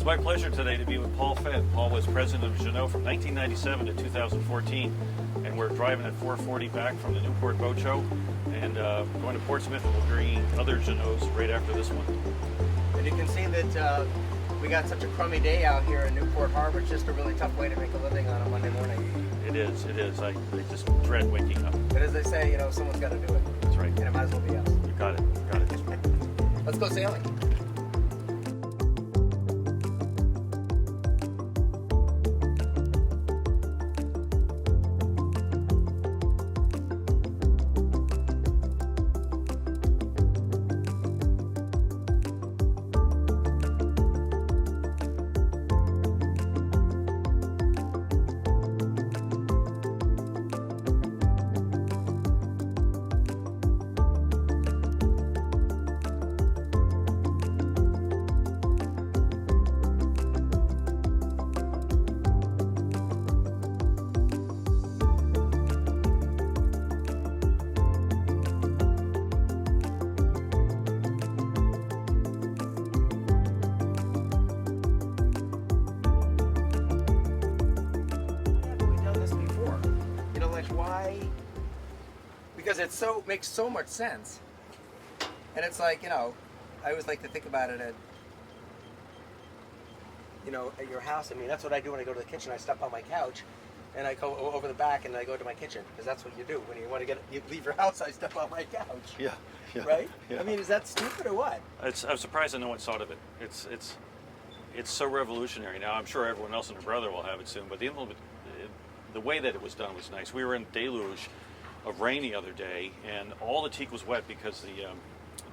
my pleasure today to be with Paul Fenn. Paul was president of Jeanneau from 1997 to 2014, and we're driving at 4:40 back from the Newport Boat Show, and going to Portsmouth, and we'll bring other Jeanneaus right after this one. And you can see that we got such a crummy day out here in Newport Harbor. It's just a really tough way to make a living on a Monday morning. It is. I just dread waking up. But as they say, someone's got to do it. That's right. And it might as well be us. You got it. Let's go sailing. Because it makes so much sense, and it's like I always like to think about it at at your house. I mean, that's what I do when I go to the kitchen. I step on my couch, and I go over the back, and I go to my kitchen, because that's what you do when you want to leave your house. I step on my couch. Yeah. Right. Yeah. I mean, is that stupid or what? I'm surprised that no one thought of it. It's so revolutionary. Now I'm sure everyone else and their brother will have it soon, but the way that it was done was nice. We were in deluge of rain the other day, and all the teak was wet because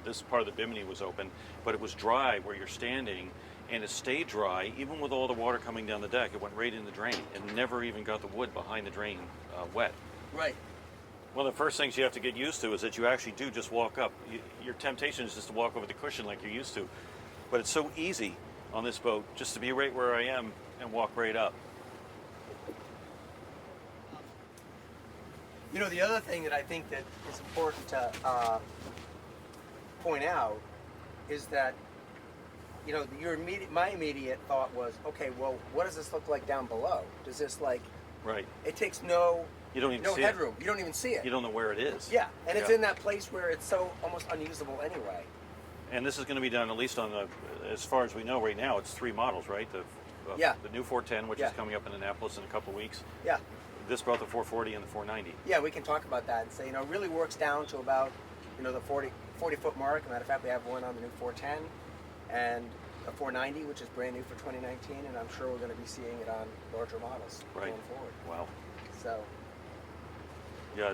this part of the bimini was open, but it was dry where you're standing, and it stayed dry even with all the water coming down the deck. It went right in the drain and never even got the wood behind the drain wet. Right. One of the first things you have to get used to is that you actually do just walk up. Your temptation is just to walk over the cushion like you're used to, but it's so easy on this boat just to be right where I am and walk right up. The other thing that I think that is important to point out is that, my immediate thought was, okay, well, what does this look like down below? Does this Right. It takes You don't even see headroom. You don't even see it. You don't know where it is. Yeah, and it's in that place where it's so almost unusable anyway. And this is going to be done at least on as far as we know right now, it's 3 models, right? The new 410, which is coming up in Annapolis in a couple of weeks. Yeah. This brought the 440 and the 490. Yeah, we can talk about that and say, it really works down to about, the 40-foot mark. As a matter of fact, we have one on the new 410 and a 490, which is brand new for 2019, and I'm sure we're going to be seeing it on larger models going forward. Wow. So. Yeah,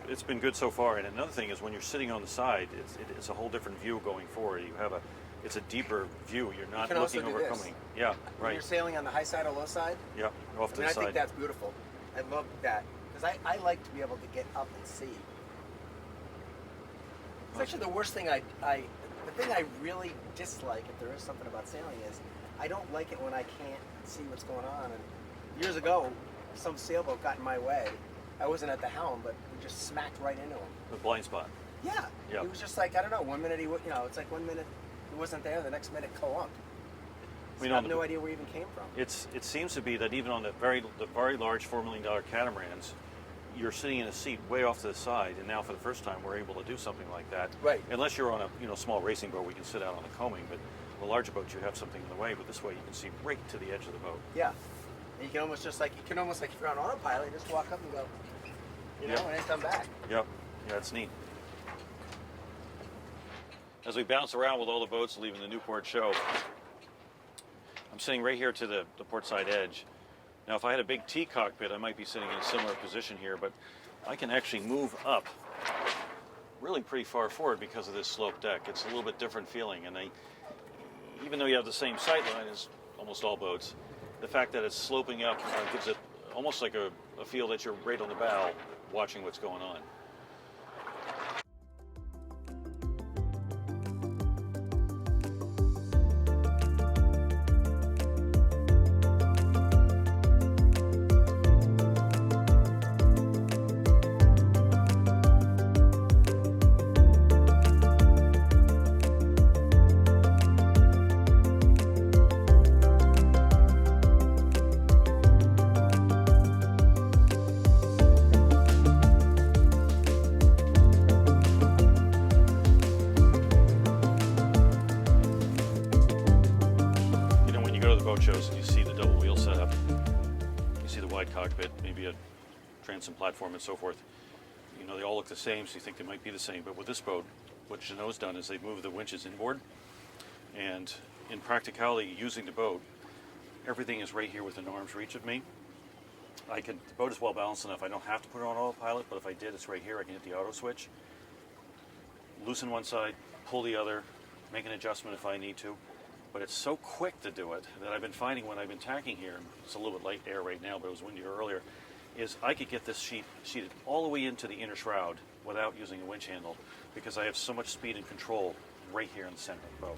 it's been good so far. And another thing is when you're sitting on the side, it's a whole different view going forward. It's a deeper view. You're not looking over coming. Yeah, right. When you're sailing on the high side or low side. Yeah, off to the side. I think that's beautiful. I love that, because I like to be able to get up and see. It's actually the worst thing the thing I really dislike, if there is something about sailing, is I don't like it when I can't see what's going on. And years ago, some sailboat got in my way. I wasn't at the helm, but we just smacked right into him. The blind spot. Yeah. Yep. It was just like, I don't know, 1 minute it's like 1 minute he wasn't there, the next minute clumped. I have no idea where he even came from. It seems to be that even on the very large $4 million catamarans, you're sitting in a seat way off to the side, and now for the first time we're able to do something like that. Right. Unless you're on a small racing boat, we can sit out on the coaming, but the larger boats you have something in the way. But this way you can see right to the edge of the boat. Yeah. And you can almost if you're on autopilot, just walk up and go, and then come back. Yep. Yeah, it's neat. As we bounce around with all the boats leaving the Newport show, I'm sitting right here to the port side edge. Now, if I had a big T cockpit, I might be sitting in a similar position here, but I can actually move up really pretty far forward because of this sloped deck. It's a little bit different feeling, and even though you have the same sight line as almost all boats, the fact that it's sloping up gives it almost like a feel that you're right on the bow watching what's going on. boat shows and you see the double wheel setup, you see the wide cockpit, maybe a transom platform and so forth. You know, they all look the same, so you think they might be the same. But with this boat, what Jeanneau's done is they've moved the winches inboard, and in practicality, using the boat, everything is right here within arm's reach of me. The boat is well balanced enough. I don't have to put it on autopilot, but if I did, it's right here. I can hit the auto switch, loosen one side, pull the other, make an adjustment if I need to. But it's so quick to do it that I've been finding when I've been tacking here, it's a little bit light air right now, but it was windier earlier, is I could get this sheeted all the way into the inner shroud without using a winch handle because I have so much speed and control right here in the center of the boat.